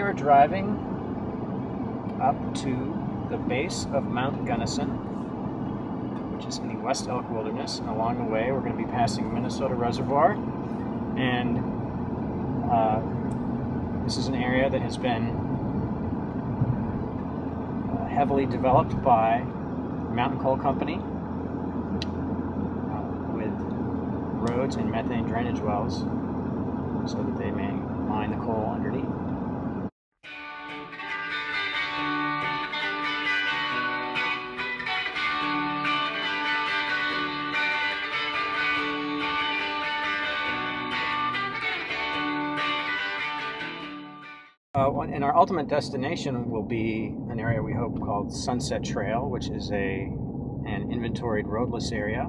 are driving up to the base of Mount Gunnison, which is in the West Elk Wilderness, and along the way we're going to be passing Minnesota Reservoir, and this is an area that has been heavily developed by Mountain Coal Company with roads and methane drainage wells so that they may mine the coal underneath. And our ultimate destination will be an area we hope called Sunset Trail, which is an inventoried roadless area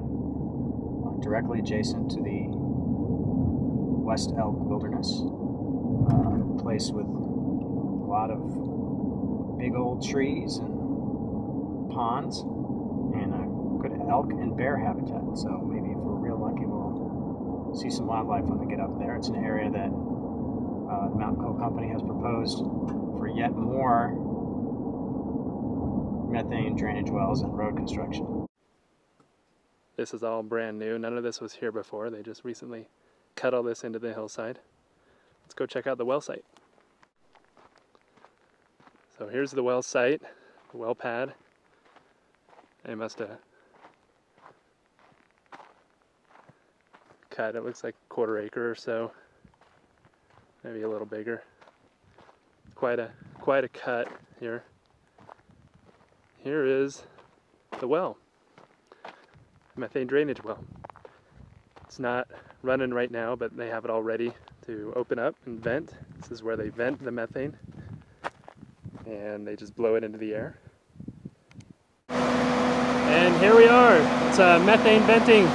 directly adjacent to the West Elk Wilderness, a place with a lot of big old trees and ponds and a good elk and bear habitat. So maybe if we're real lucky, we'll see some wildlife when we get up there. It's an area that the Mountain Coal Company has proposed for yet more methane drainage wells and road construction. This is all brand new. None of this was here before. They just recently cut all this into the hillside. Let's go check out the well site. So here's the well site, the well pad. They must have cut, it looks like a 1/4 acre or so. Maybe a little bigger. Quite a cut here. Here is the well, methane drainage well. It's not running right now, but they have it all ready to open up and vent. This is where they vent the methane, and they just blow it into the air. And here we are. It's a methane venting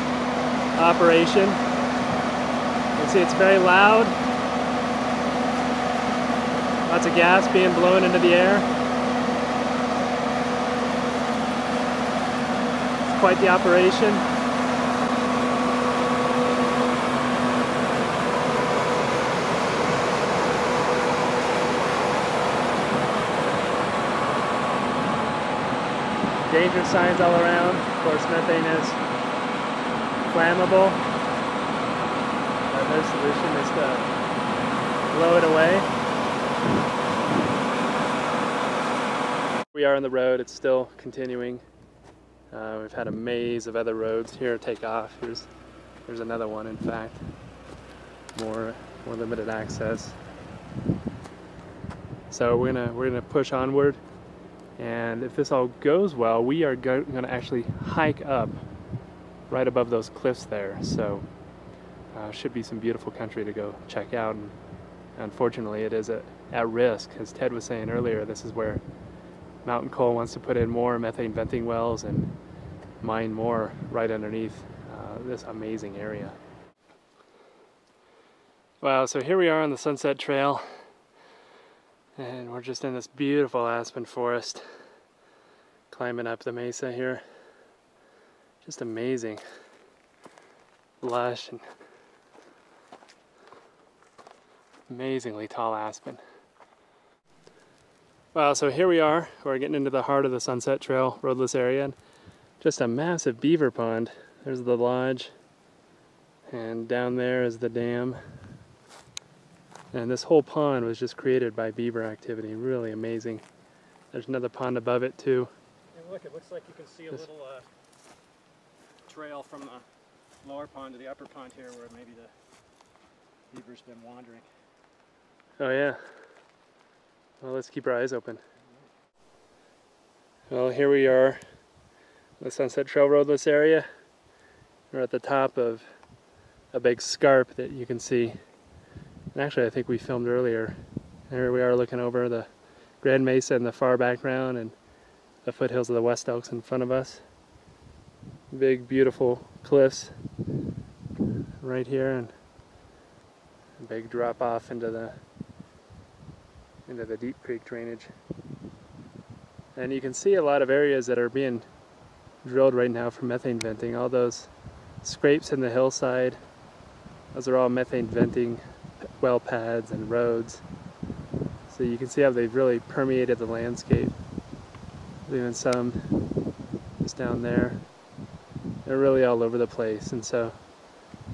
operation. You can see it's very loud. Lots of gas being blown into the air. It's quite the operation. Danger signs all around. Of course, methane is flammable. Their solution is to blow it away. We are on the road, it's still continuing. We've had a maze of other roads here take off. There's another one, in fact. More limited access. So we're gonna push onward, and if this all goes well, we are gonna actually hike up right above those cliffs there. So should be some beautiful country to go check out. And unfortunately, it is at risk. As Ted was saying earlier, this is where Mountain Coal wants to put in more methane venting wells and mine more right underneath this amazing area. Wow, so here we are on the Sunset Trail, and we're just in this beautiful aspen forest, climbing up the mesa here. Just amazing. Lush and amazingly tall aspen. Wow, so here we are. We're getting into the heart of the Sunset Trail roadless area. And just a massive beaver pond. There's the lodge, and down there is the dam. And this whole pond was just created by beaver activity. Really amazing. There's another pond above it too. And look, it looks like you can see a little trail from the lower pond to the upper pond here, where maybe the beaver's been wandering. Oh yeah. Well, let's keep our eyes open. Well, here we are, the Sunset Trail roadless area. We're at the top of a big scarp that you can see. And actually, I think we filmed earlier. Here we are looking over the Grand Mesa in the far background and the foothills of the West Elks in front of us. Big, beautiful cliffs right here, and a big drop off into the Deep Creek drainage. And you can see a lot of areas that are being drilled right now for methane venting. All those scrapes in the hillside, those are all methane venting well pads and roads. So you can see how they've really permeated the landscape. There's even some just down there. They're really all over the place, and so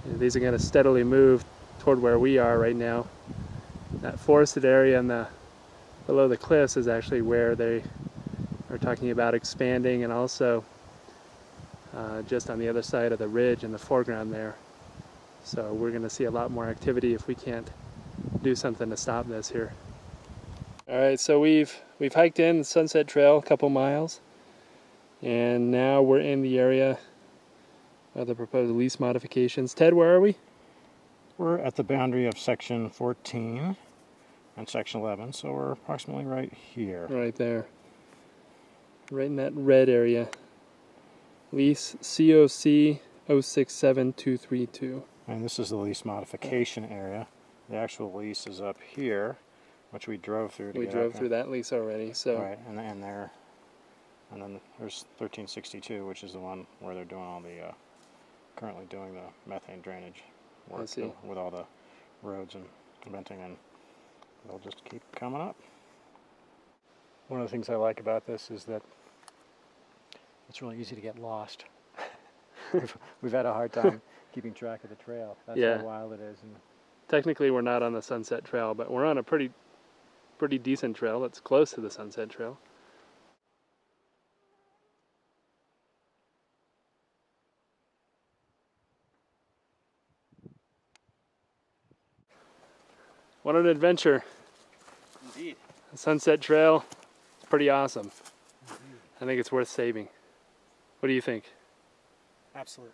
these are going to steadily move toward where we are right now. That forested area and below the cliffs is actually where they are talking about expanding, and also just on the other side of the ridge in the foreground there. So we're going to see a lot more activity if we can't do something to stop this here. All right, so we've hiked in the Sunset Trail a couple miles, and now we're in the area of the proposed lease modifications. Ted, where are we? We're at the boundary of section 14 and section 11, so we're approximately right here. Right there. Right in that red area. Lease COC 067232. And this is the lease modification area. The actual lease is up here, which we drove through. We drove through that lease already, so. Right, and then there's 1362, which is the one where they're doing all the, currently doing the methane drainage work. I see. With all the roads and venting, and they'll just keep coming up. One of the things I like about this is that it's really easy to get lost. We've had a hard time keeping track of the trail. That's how wild it is. And technically we're not on the Sunset Trail, but we're on a pretty decent trail that's close to the Sunset Trail. What an adventure. Indeed. The Sunset Trail is pretty awesome. Indeed. I think it's worth saving. What do you think? Absolutely.